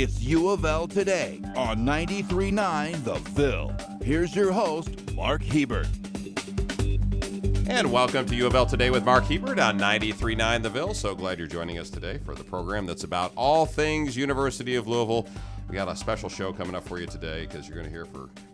It's U of L Today on 93.9 The Ville. Here's your host, Mark Hebert. And welcome to U of L Today with Mark Hebert on 93.9 The Ville. So glad you're joining us today for the program that's about all things University of Louisville. We got a special show coming up for you today because you're going to hear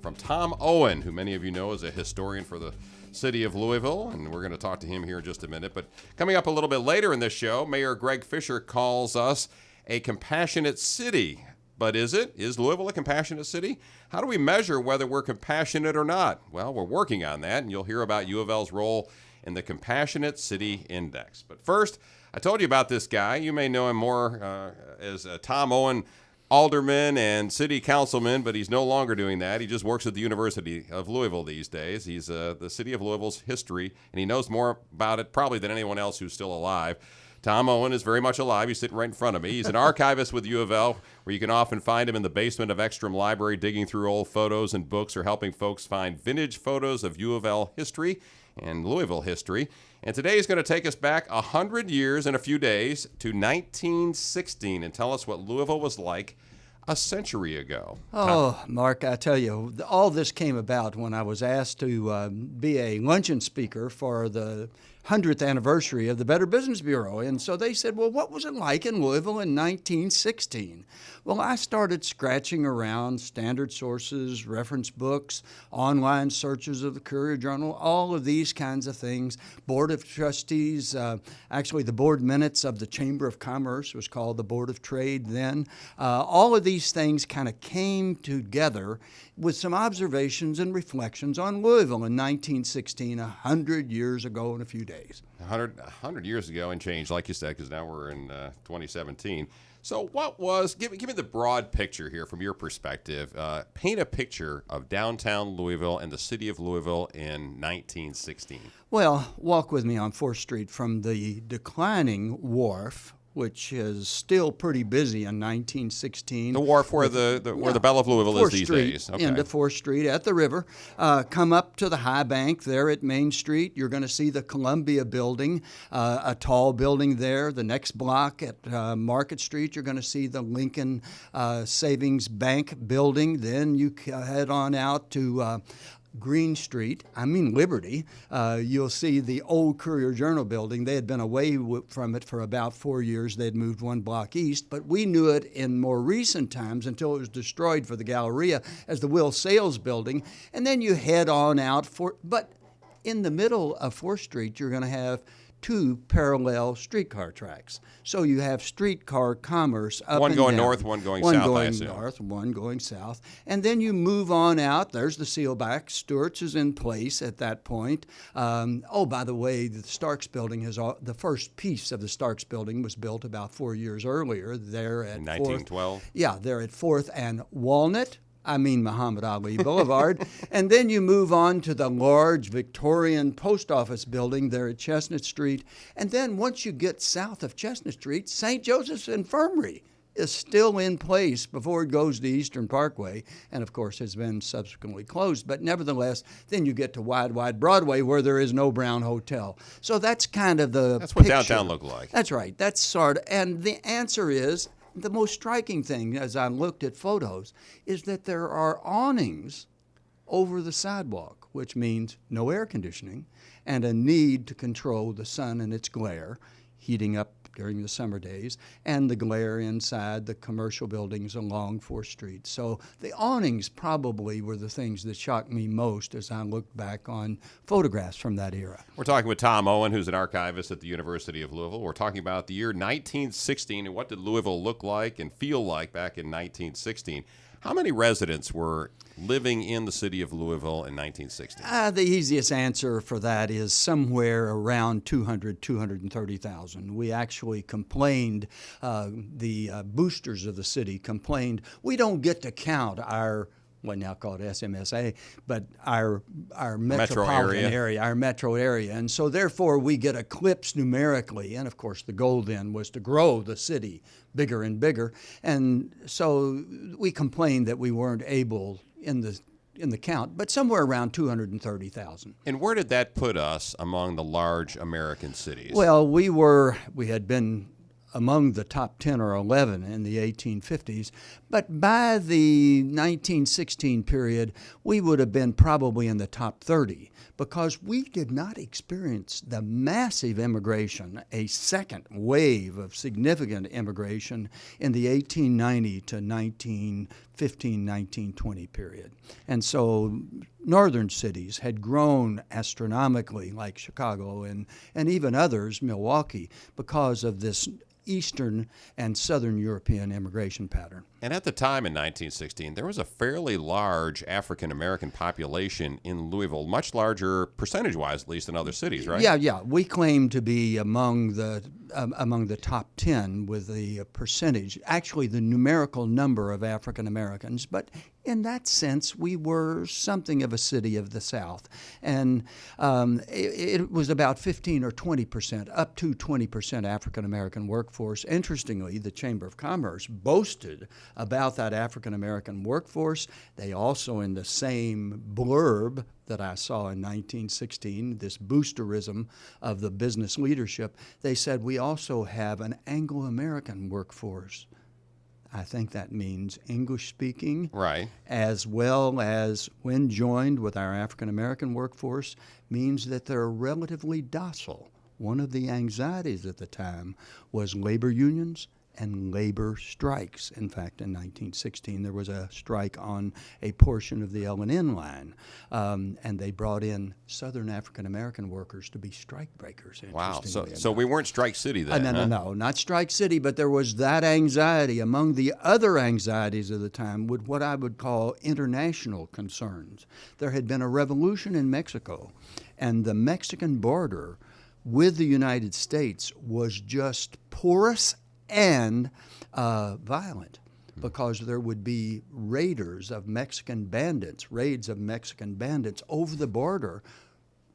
from Tom Owen, who many of you know is a historian for the city of Louisville, and we're going to talk to him here in just a minute. But coming up a little bit later in this show, Mayor Greg Fisher calls us a compassionate city. But is it? Is Louisville a compassionate city? How do we measure whether we're compassionate or not? Well, we're working on that, and you'll hear about U of L's role in the Compassionate City Index. But first, I told you about this guy. You may know him more as Tom Owen, alderman and city councilman, but he's no longer doing that. He just works at the University of Louisville these days. He's the city of Louisville's history, and he knows more about it probably than anyone else who's still alive. Tom Owen is very much alive. He's sitting right in front of me. He's an archivist with U of L, where you can often find him in the basement of Ekstrom Library digging through old photos and books or helping folks find vintage photos of U of L history and Louisville history. And today he's going to take us back 100 years in a few days to 1916 and tell us what Louisville was like a century ago. Oh, Mark, I tell you, all this came about when I was asked to be a luncheon speaker for the 100th anniversary of the Better Business Bureau. And so they said, well, what was it like in Louisville in 1916? Well, I started scratching around standard sources, reference books, online searches of the Courier-Journal, all of these kinds of things. Board of Trustees, actually the board minutes of the Chamber of Commerce was called the Board of Trade then. All of these things kind of came together with some observations and reflections on Louisville in 1916, 100 years ago in a few days. 100 years ago and change, like you said, because now we're in 2017. So give me the broad picture here from your perspective. Paint a picture of downtown Louisville and the city of Louisville in 1916. Well, walk with me on 4th Street from the declining wharf, which is still pretty busy in 1916. The wharf where the Belle of Louisville is these days. Okay. Into 4th Street at the river. Come up to the high bank there at Main Street. You're going to see the Columbia Building, a tall building there. The next block at Market Street, you're going to see the Lincoln Savings Bank building. Then you head on out to Liberty, you'll see the old Courier-Journal building. They had been away from it for about 4 years. They had moved one block east, but we knew it in more recent times until it was destroyed for the Galleria as the Will Sales building. And then you head on out but in the middle of 4th Street, you're going to have two parallel streetcar tracks. So you have streetcar commerce up one and going down. north, one going south, I assume. One going north, one going south. And then you move on out. There's the Sealback. Stewart's is in place at that point. By the way, the Starks building the first piece of the Starks building was built about 4 years earlier there at 1912? Yeah, there at 4th and Muhammad Ali Boulevard. And then you move on to the large Victorian post office building there at Chestnut Street. And then once you get south of Chestnut Street, St. Joseph's Infirmary is still in place before it goes to Eastern Parkway, and of course has been subsequently closed. But nevertheless, then you get to wide Broadway where there is no Brown Hotel. So that's kind of That's what downtown looked like. That's right. That's sort of, and the answer is, the most striking thing, as I looked at photos, is that there are awnings over the sidewalk, which means no air conditioning and a need to control the sun and its glare, heating up during the summer days, and the glare inside the commercial buildings along 4th Street. So the awnings probably were the things that shocked me most as I looked back on photographs from that era. We're talking with Tom Owen, who's an archivist at the University of Louisville. We're talking about the year 1916 and what did Louisville look like and feel like back in 1916. How many residents were living in the city of Louisville in 1916? The easiest answer for that is somewhere around 230,000. We actually complained, the boosters of the city complained, we don't get to count our now called SMSA, but our metropolitan area, our metro area. And so therefore we get eclipsed numerically. And of course the goal then was to grow the city bigger and bigger. And so we complained that we weren't able in the count, but somewhere around 230,000. And where did that put us among the large American cities? Well, we had been among the top 10 or 11 in the 1850s. But by the 1916 period, we would have been probably in the top 30 because we did not experience the massive immigration, a second wave of significant immigration in the 1890 to 1915, 1920 period. And so northern cities had grown astronomically, like Chicago and even others, Milwaukee, because of this Eastern and Southern European immigration pattern. And at the time in 1916, there was a fairly large African-American population in Louisville, much larger percentage-wise, at least, than other cities, right? Yeah. We claim to be among the top 10 with the percentage, actually the numerical number of African Americans. But in that sense, we were something of a city of the South. And it was about 15 or 20%, up to 20% African American workforce. Interestingly, the Chamber of Commerce boasted about that African American workforce. They also, in the same blurb that I saw in 1916, this boosterism of the business leadership, they said we also have an Anglo-American workforce. I think that means English-speaking, right, as well as, when joined with our African-American workforce, means that they're relatively docile. One of the anxieties at the time was labor unions and labor strikes. In fact, in 1916, there was a strike on a portion of the L&N line, and they brought in Southern African-American workers to be strike breakers. Wow, so we weren't Strike City then, No, not Strike City, but there was that anxiety among the other anxieties of the time with what I would call international concerns. There had been a revolution in Mexico, and the Mexican border with the United States was just porous and violent, because there would be raids of Mexican bandits over the border,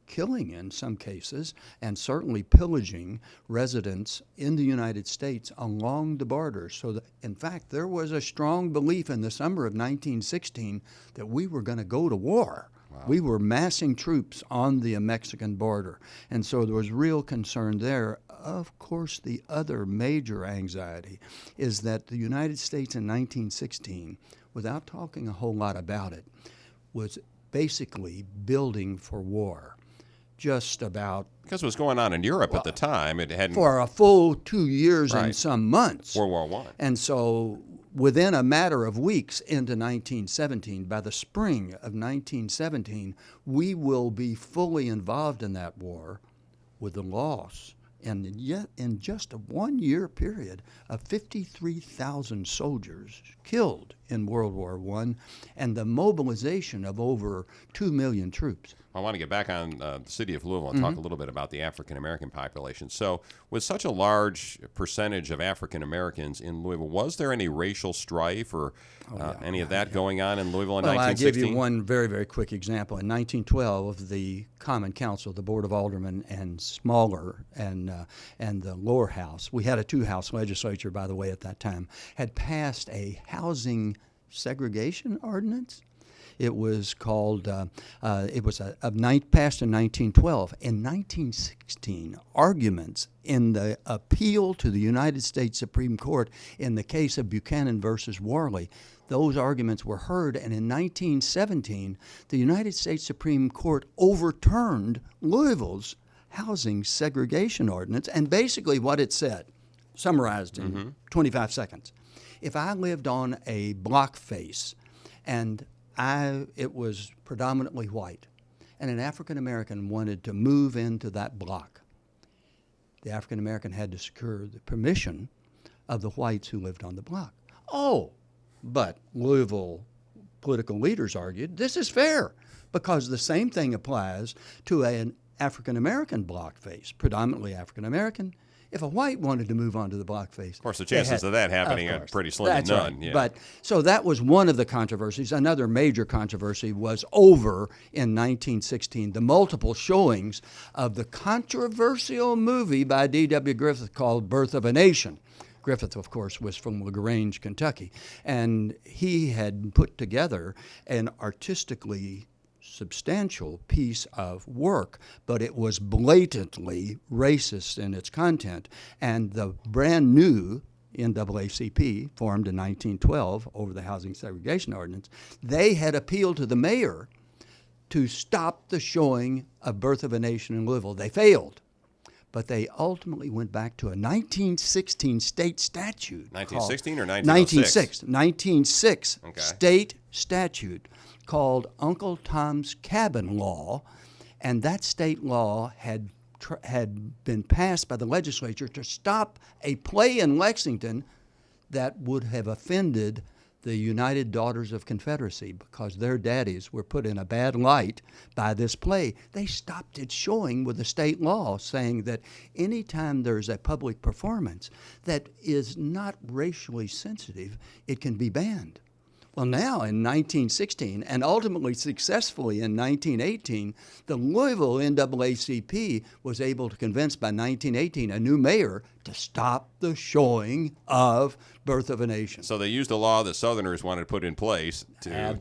killing in some cases, and certainly pillaging residents in the United States along the border. So that, in fact, there was a strong belief in the summer of 1916 that we were going to go to war. Wow. We were massing troops on the Mexican border, and so there was real concern there. Of course, the other major anxiety is that the United States in 1916, without talking a whole lot about it, was basically building for war. Just about... Because what was going on in Europe at the time, it hadn't... For a full 2 years and some months. World War I. And so within a matter of weeks into 1917, by the spring of 1917, we will be fully involved in that war with the loss, and yet in just a 1 year period, of 53,000 soldiers killed in World War I, and the mobilization of over 2 million troops. I want to get back on the city of Louisville and talk a little bit about the African-American population. So with such a large percentage of African-Americans in Louisville, was there any racial strife or any of that going on in Louisville in 1916? I'll give you one very, very quick example. In 1912, the Common Council, the Board of Aldermen, and smaller, and the lower house, we had a two-house legislature, by the way, at that time, had passed a housing segregation ordinance. It was called, passed in 1912. In 1916, arguments in the appeal to the United States Supreme Court in the case of Buchanan versus Worley, those arguments were heard, and in 1917, the United States Supreme Court overturned Louisville's housing segregation ordinance, and basically what it said, summarized in 25 seconds. If I lived on a block face and it was predominantly white, and an African American wanted to move into that block, the African American had to secure the permission of the whites who lived on the block. Oh, but Louisville political leaders argued this is fair, because the same thing applies to an African American block face, predominantly African American. If a white wanted to move onto the block face, of course, the chances of that happening are pretty slim to none. Right. Yeah. But so that was one of the controversies. Another major controversy was over in 1916, the multiple showings of the controversial movie by D.W. Griffith called Birth of a Nation. Griffith, of course, was from LaGrange, Kentucky, and he had put together an artistically substantial piece of work, but it was blatantly racist in its content. And the brand new NAACP, formed in 1912 over the Housing Segregation Ordinance, they had appealed to the mayor to stop the showing of Birth of a Nation in Louisville. They failed. But they ultimately went back to a 1916 state statute. 1916 or 1906? 1906 Okay. state statute called Uncle Tom's Cabin Law. And that state law had been passed by the legislature to stop a play in Lexington that would have offended the United Daughters of Confederacy because their daddies were put in a bad light by this play. They stopped its showing with a state law saying that anytime there's a public performance that is not racially sensitive, it can be banned. Well, now in 1916, and ultimately successfully in 1918, the Louisville NAACP was able to convince by 1918 a new mayor to stop the showing of Birth of a Nation. So they used a law that Southerners wanted to put in place to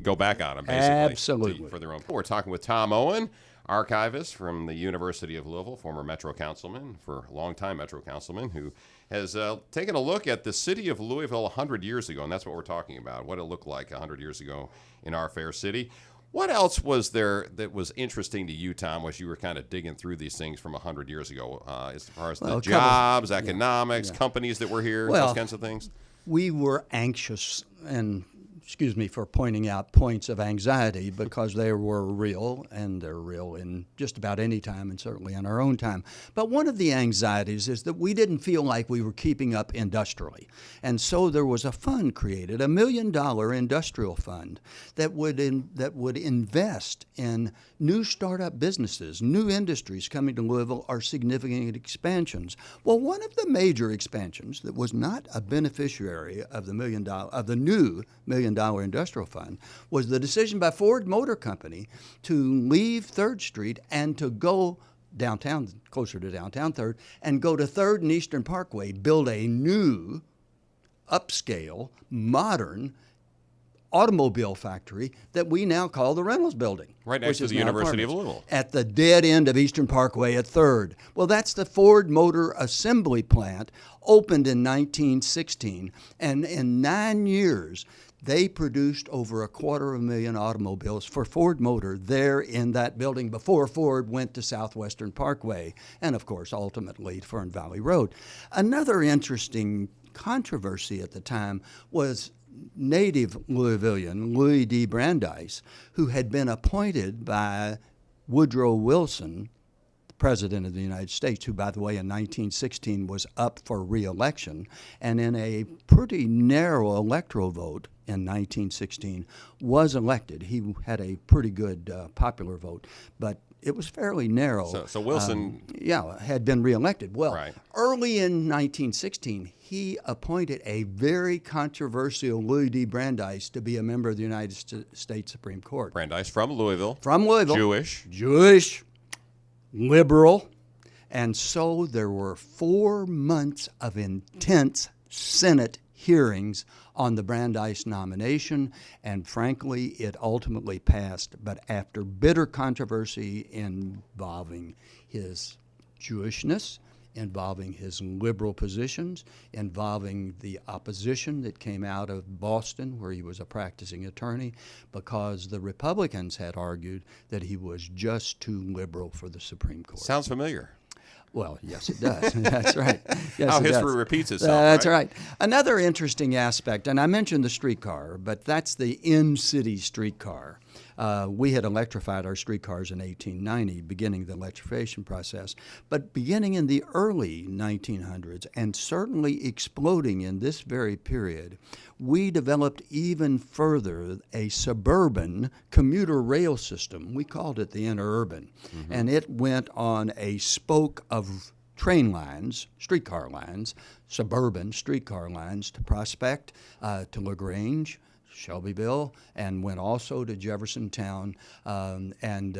go back on them, basically. Absolutely. For their own. We're talking with Tom Owen, archivist from the University of Louisville, former Metro Councilman, for a long time Metro Councilman, who has taken a look at the city of Louisville 100 years ago, and that's what we're talking about, what it looked like 100 years ago in our fair city. What else was there that was interesting to you, Tom, as you were kind of digging through these things from 100 years ago, as far as the jobs, economics, companies that were here, those kinds of things? We were anxious, and excuse me for pointing out points of anxiety, because they were real, and they're real in just about any time, and certainly in our own time. But one of the anxieties is that we didn't feel like we were keeping up industrially. And so there was a fund created, $1 million industrial fund, that would invest in new startup businesses, new industries coming to Louisville, or significant expansions. Well, one of the major expansions that was not a beneficiary of the new $1 million industrial fund was the decision by Ford Motor Company to leave 3rd Street and to go downtown, closer to downtown 3rd, and go to 3rd and Eastern Parkway, build a new, upscale, modern automobile factory that we now call the Reynolds Building. Right next to the University of Louisville. At the dead end of Eastern Parkway at 3rd. Well, that's the Ford Motor Assembly Plant, opened in 1916, and in 9 years, they produced over 250,000 automobiles for Ford Motor there in that building before Ford went to Southwestern Parkway and, of course, ultimately Fern Valley Road. Another interesting controversy at the time was native Louisvillian Louis D. Brandeis, who had been appointed by Woodrow Wilson, the President of the United States, who, by the way, in 1916 was up for re-election, and in a pretty narrow electoral vote in 1916 was elected. He had a pretty good popular vote, but it was fairly narrow. So Wilson... had been reelected. Well, right. Early in 1916, he appointed a very controversial Louis D. Brandeis to be a member of the United States Supreme Court. Brandeis from Louisville. From Louisville. Jewish. Liberal. And so there were 4 months of intense Senate hearings on the Brandeis nomination, and frankly, it ultimately passed. But after bitter controversy involving his Jewishness, involving his liberal positions, involving the opposition that came out of Boston, where he was a practicing attorney, because the Republicans had argued that he was just too liberal for the Supreme Court. Sounds familiar. Well, yes, it does. That's right. Yes, How it history does. repeats itself. That's right. Another interesting aspect, and I mentioned the streetcar, but that's the in-city streetcar. We had electrified our streetcars in 1890, beginning the electrification process. But beginning in the early 1900s, and certainly exploding in this very period, we developed even further a suburban commuter rail system. We called it the interurban. Mm-hmm. And it went on a spoke of train lines, streetcar lines, suburban streetcar lines to Prospect, to LaGrange, Shelbyville, and went also to Jeffersontown and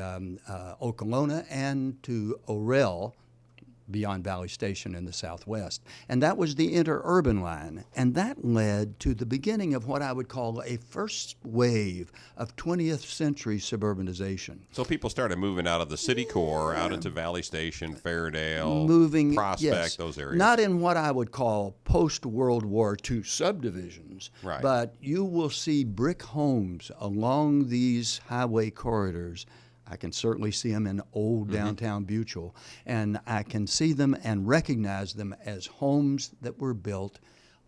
Okolona, and to Orel, beyond Valley Station in the southwest. And that was the interurban line. And that led to the beginning of what I would call a first wave of 20th century suburbanization. So people started moving out of the city core, out into Valley Station, Fairdale, Prospect, yes, those areas. not in what I would call post-World War II subdivisions, Right. but you will see brick homes along these highway corridors. I can certainly see them in old downtown Butchell, and I can see them and recognize them as homes that were built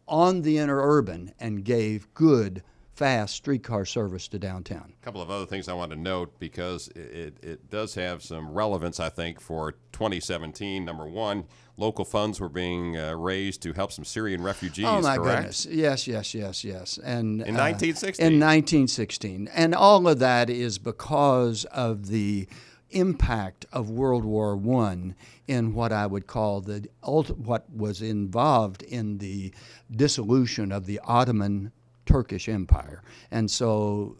on the interurban and gave good, fast streetcar service to downtown. A couple of other things I want to note because it does have some relevance, I think, for 2017. Number one, local funds were being raised to help some Syrian refugees, Oh, my correct? goodness. Yes. And In 1916. In 1916. And all of that is because of the impact of World War I in what I would call what was involved in the dissolution of the Ottoman Turkish Empire. And so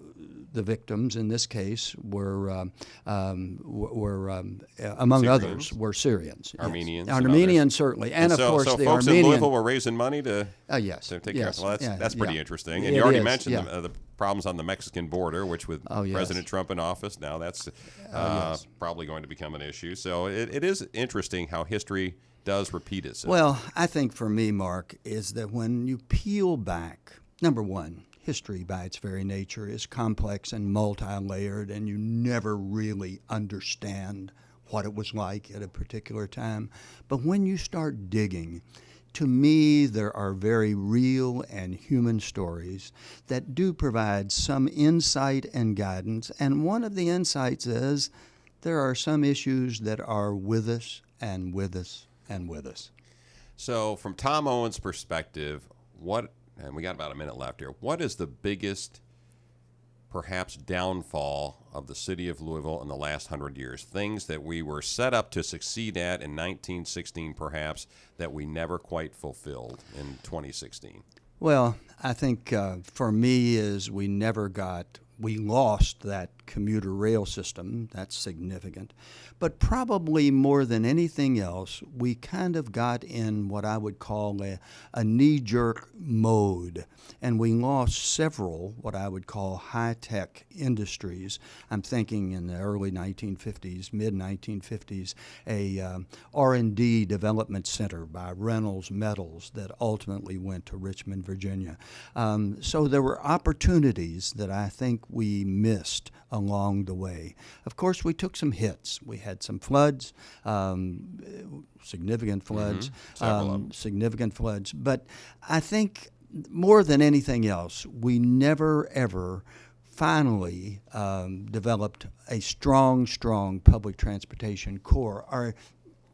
the victims in this case were among Syrians. others, were Syrians. Armenians Yes. and Armenians, certainly. And, of course, so the folks in Armenian... Louisville were raising money to yes. take care yes. of. Well, that's pretty yeah. interesting. And It you already is, mentioned yeah. the problems on the Mexican border, which with yes. President Trump in office, now that's yes. probably going to become an issue. So it is interesting how history does repeat itself. Well, I think for me, Mark, is that when you peel back, number one, history by its very nature is complex and multi-layered, and you never really understand what it was like at a particular time. But when you start digging, to me, there are very real and human stories that do provide some insight and guidance. And one of the insights is there are some issues that are with us and with us and with us. So from Tom Owen's perspective, and we got about a minute left here, what is the biggest, perhaps, downfall of the city of Louisville in the last 100 years? Things that we were set up to succeed at in 1916, perhaps, that we never quite fulfilled in 2016? Well, I think for me is we lost that commuter rail system. That's significant. But probably more than anything else, we kind of got in what I would call a knee-jerk mode. And we lost several what I would call high-tech industries. I'm thinking in the early 1950s, mid-1950s, a R&D development center by Reynolds Metals that ultimately went to Richmond, Virginia. So there were opportunities that I think we missed along the way. Of course, we took some hits. We had some floods, significant floods, significant floods. But I think more than anything else, we never, ever finally developed a strong public transportation core, or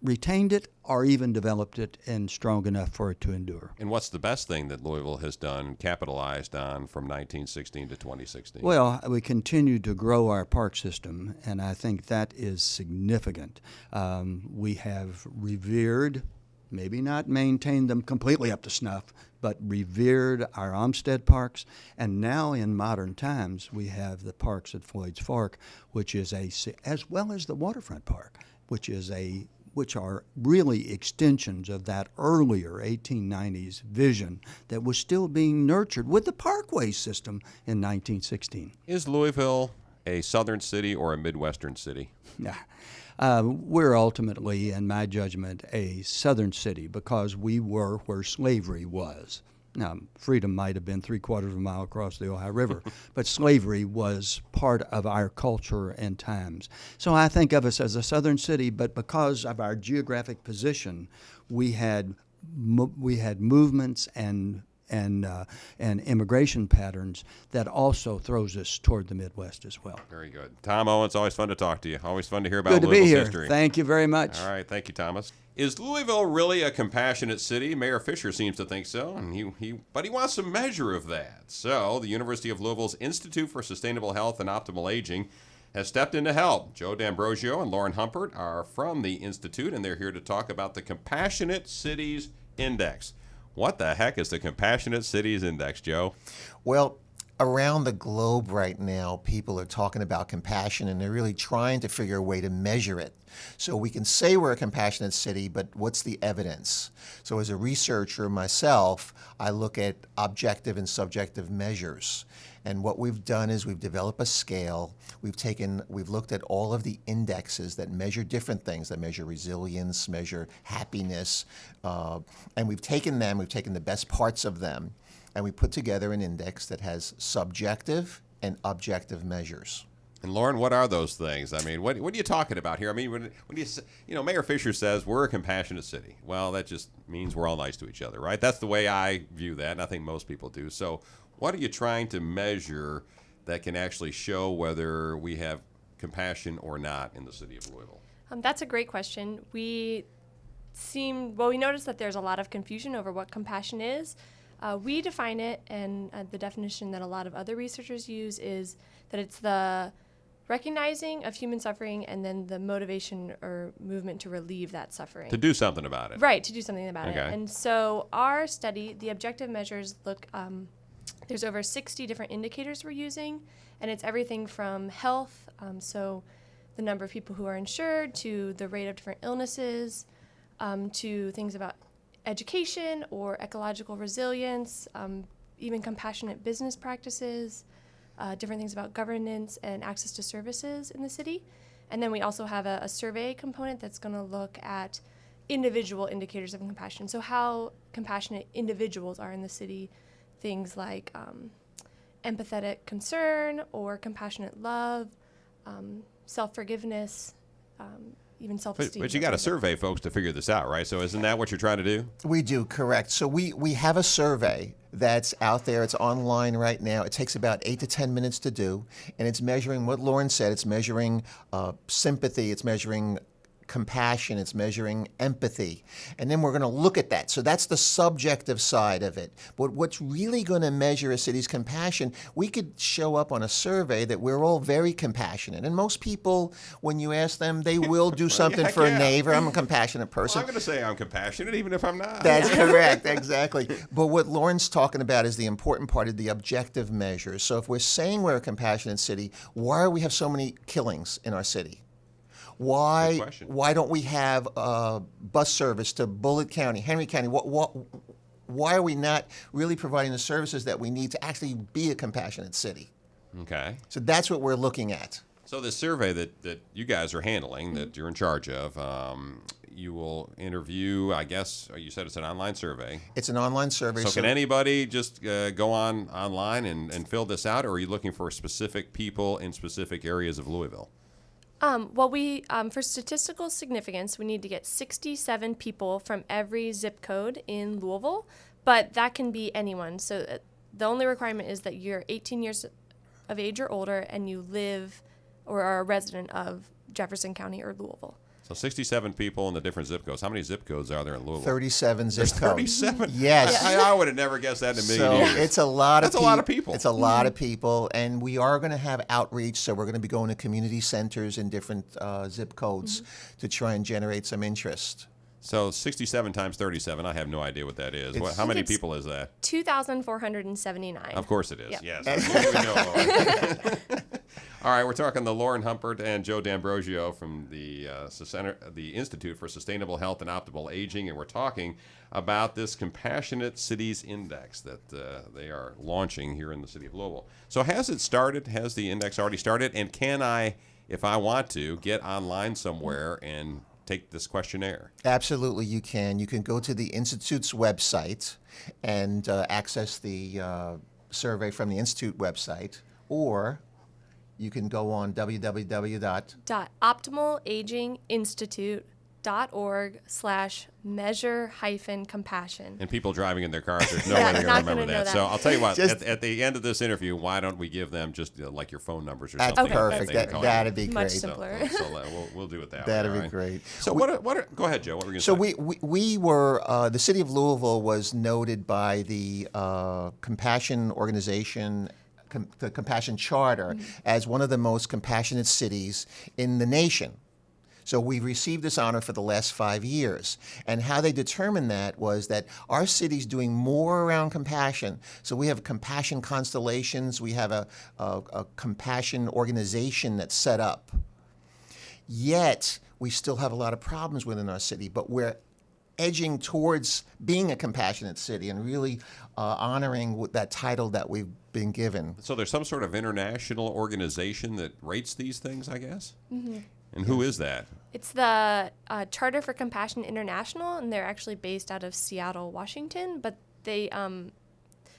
retained it, or even developed it and strong enough for it to endure. And what's the best thing that Louisville has done, capitalized on from 1916 to 2016? Well, we continued to grow our park system, and I think that is significant. We have revered, maybe not maintained them completely up to snuff, but revered our Olmsted parks. And now in modern times, we have the parks at Floyd's Fork, which is as well as the Waterfront Park, which are really extensions of that earlier 1890s vision that was still being nurtured with the parkway system in 1916. Is Louisville a southern city or a Midwestern city? Yeah. We're ultimately, in my judgment, a southern city because we were where slavery was. Now, freedom might have been 3/4 of a mile across the Ohio River, but slavery was part of our culture and times. So I think of us as a southern city, but because of our geographic position, we had movements and immigration patterns that also throws us toward the Midwest as well. Very good. Tom Owen, it's always fun to talk to you. Always fun to hear about Good to Louisville's be here. history. Thank you very much. All right. Thank you, Thomas. Is Louisville really a compassionate city? Mayor Fisher seems to think so, and but he wants some measure of that. So the University of Louisville's Institute for Sustainable Health and Optimal Aging has stepped in to help. Joe D'Ambrosio and Lauren Humpert are from the Institute, and they're here to talk about the Compassionate Cities Index. What the heck is the Compassionate Cities Index, Joe? Well, Around the globe right now, people are talking about compassion, and they're really trying to figure a way to measure it. So we can say we're a compassionate city, but what's the evidence? So as a researcher myself, I look at objective and subjective measures. And what we've done is we've developed a scale. We've looked at all of the indexes that measure different things, that measure resilience, measure happiness, and we've taken the best parts of them, and we put together an index that has subjective and objective measures. And Lauren, what are those things? I mean, what are you talking about here? I mean, when Mayor Fisher says we're a compassionate city, well, that just means we're all nice to each other, right? That's the way I view that, and I think most people do. So what are you trying to measure that can actually show whether we have compassion or not in the city of Louisville? That's a great question. We noticed that there's a lot of confusion over what compassion is. We define it, and the definition that a lot of other researchers use is that it's the recognizing of human suffering and then the motivation or movement to relieve that suffering. To do something about it. Right, to do something about it. Okay. And so our study, the objective measures look, there's over 60 different indicators we're using, and it's everything from health, so the number of people who are insured, to the rate of different illnesses, to things about education or ecological resilience, even compassionate business practices, different things about governance and access to services in the city. And then we also have a survey component that's going to look at individual indicators of compassion. So how compassionate individuals are in the city, things like empathetic concern or compassionate love, self-forgiveness, even self-esteem. But you got to survey folks to figure this out, right? So isn't that what you're trying to do? We do, correct. So we have a survey that's out there. It's online right now. It takes about 8 to 10 minutes to do, and it's measuring what Lauren said. It's measuring sympathy. It's measuring compassion. It's measuring empathy. And then we're going to look at that. So that's the subjective side of it. But what's really going to measure a city's compassion, we could show up on a survey that we're all very compassionate. And most people, when you ask them, they will do something for a neighbor. I'm a compassionate person. Well, I'm going to say I'm compassionate even if I'm not. That's correct, exactly. But what Lauren's talking about is the important part of the objective measures. So if we're saying we're a compassionate city, why do we have so many killings in our city? Why don't we have bus service to Bullitt County, Henry County? Why are we not really providing the services that we need to actually be a compassionate city? Okay. So that's what we're looking at. So this survey that you guys are handling, that you're in charge of, you will interview, I guess, you said it's an online survey. It's an online survey. So can anybody just go online and fill this out, or are you looking for specific people in specific areas of Louisville? Well, for statistical significance, we need to get 67 people from every zip code in Louisville, but that can be anyone. So the only requirement is that you're 18 years of age or older and you live or are a resident of Jefferson County or Louisville. So 67 people in the different zip codes. How many zip codes are there in Louisville? 37 zip codes. 37? Yes. I would have never guessed that in a million years. It's a lot of That's a lot of people. It's a lot of people, and we are going to have outreach, so we're going to be going to community centers in different zip codes to try and generate some interest. So 67 times 37, I have no idea what that is. How many people is that? 2,479. Of course it is, Yep. yes. We know. All right, we're talking to Lauren Humpert and Joe D'Ambrosio from the Institute for Sustainable Health and Optimal Aging, and we're talking about this Compassionate Cities Index that they are launching here in the city of Louisville. So has it started? Has the index already started? And can I, if I want to, get online somewhere and take this questionnaire? Absolutely, you can. You can go to the Institute's website and access the survey from the Institute website, or you can go on optimalaginginstitute.org/measure-compassion. And people driving in their cars, there's no way they're going to remember that. that. So I'll tell you what, at the end of this interview, why don't we give them just like your phone numbers or something? That's perfect. That'd be great. Much simpler. So we'll do it that way. That'd all be right? great. So go ahead, Joe. What were you going to So say? we were the city of Louisville was noted by the Compassion organization, the Compassion Charter, as one of the most compassionate cities in the nation. So we received this honor for the last 5 years. And how they determined that was that our city's doing more around compassion. So we have compassion constellations. We have a compassion organization that's set up. Yet, we still have a lot of problems within our city, but we're edging towards being a compassionate city and really honoring that title that we've been given. So there's some sort of international organization that rates these things, I guess? Mm-hmm. And who is that? It's the Charter for Compassion International, and they're actually based out of Seattle, Washington, but they,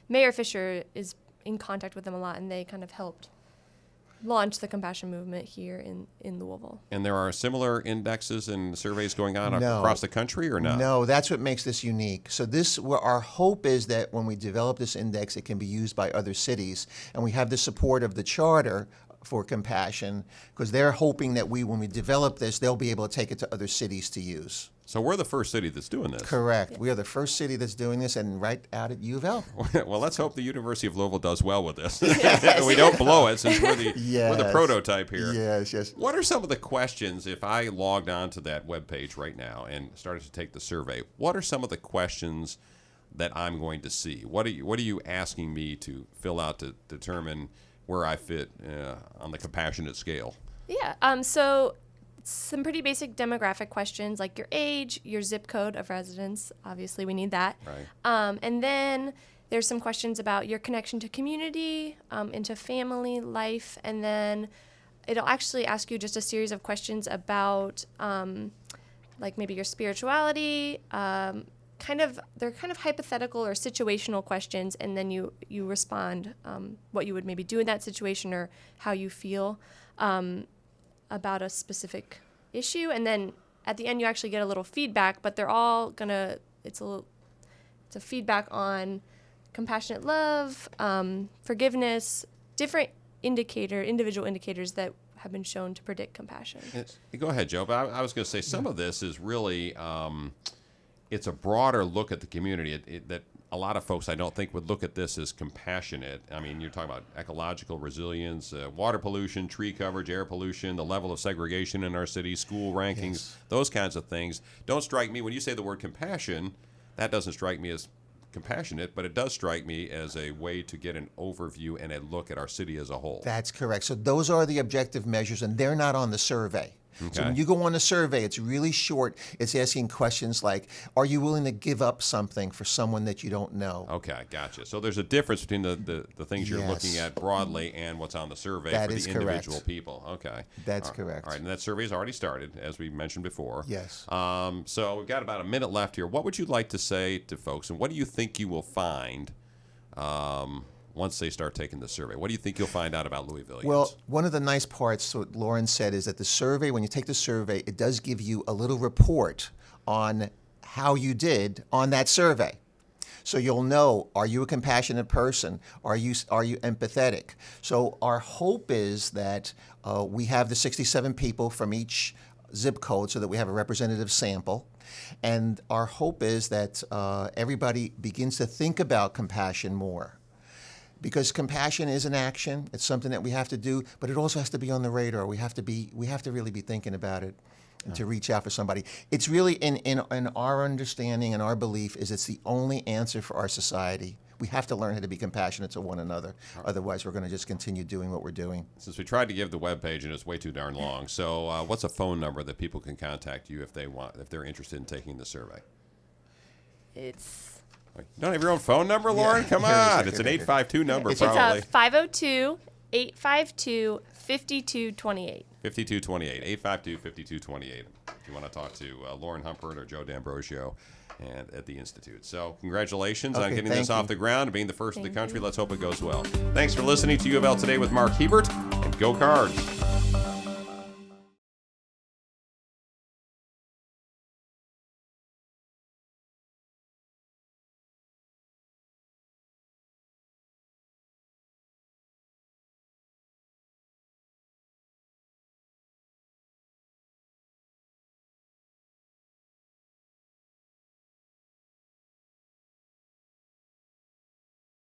Mayor Fisher is in contact with them a lot, and they kind of helped launch the compassion movement here in Louisville. And there are similar indexes and surveys going on No. across the country, or not? No, that's what makes this unique. So our hope is that when we develop this index, it can be used by other cities, and we have the support of the Charter for Compassion, because they're hoping that when we develop this, they'll be able to take it to other cities to use. So we're the first city that's doing this. Correct. We are the first city that's doing this, and right out at UofL. Well, let's hope the University of Louisville does well with this. We don't blow it, since we're the prototype here. Yes, yes. What are some of the questions, if I logged on to that webpage right now and started to take the survey, what are some of the questions that I'm going to see? What are you asking me to fill out to determine where I fit on the compassionate scale? Yeah, so some pretty basic demographic questions like your age, your zip code of residence. Obviously, we need that. Right. And then there's some questions about your connection to community, into family life, and then it'll actually ask you just a series of questions about like maybe your spirituality. They're kind of hypothetical or situational questions, and then you respond what you would maybe do in that situation or how you feel about a specific issue, and then at the end you actually get a little feedback, but they're all it's a feedback on compassionate love, forgiveness, different individual indicators that have been shown to predict compassion. Go ahead, Joe. But I was going to say some of this is really it's a broader look at the community that a lot of folks I don't think would look at this as compassionate. I mean, you're talking about ecological resilience, water pollution, tree coverage, air pollution, the level of segregation in our city, school rankings, Yes. Those kinds of things don't strike me. When you say the word compassion, that doesn't strike me as compassionate, but it does strike me as a way to get an overview and a look at our city as a whole. That's correct. So those are the objective measures, and they're not on the survey. So Okay. when you go on a survey, it's really short. It's asking questions like, are you willing to give up something for someone that you don't know? Okay, gotcha. So there's a difference between the things you're Yes. looking at broadly and what's on the survey That for is the correct. individual people. Okay. That's All right. correct. All right, and that survey's already started, as we mentioned before. Yes. So we've got about a minute left here. What would you like to say to folks, and what do you think you will find once they start taking the survey? What do you think you'll find out about Louisvillians? Well, one of the nice parts, what Lauren said, is that the survey, when you take the survey, it does give you a little report on how you did on that survey. So you'll know, are you a compassionate person? Are you empathetic? So our hope is that we have the 67 people from each zip code so that we have a representative sample. And our hope is that everybody begins to think about compassion more. Because compassion is an action, it's something that we have to do, but it also has to be on the radar. We have to really be thinking about it and to reach out for somebody. It's really in our understanding and our belief is it's the only answer for our society. We have to learn how to be compassionate to one another. Otherwise, we're going to just continue doing what we're doing. Since we tried to give the webpage and it's way too darn long, so what's a phone number that people can contact you if they're interested in taking the survey? It's You don't have your own phone number, Lauren? Come on. It's an 852 number, It's probably. 502-852-5228. 5228, 852-5228. If you want to talk to Lauren Humpert or Joe D'Ambrosio and at the Institute. So congratulations on Okay, getting thank this off you. the ground and being the first in the Thank country. you. Let's hope it goes well. Thanks for listening to UofL Today with Mark Hebert, and go Cards.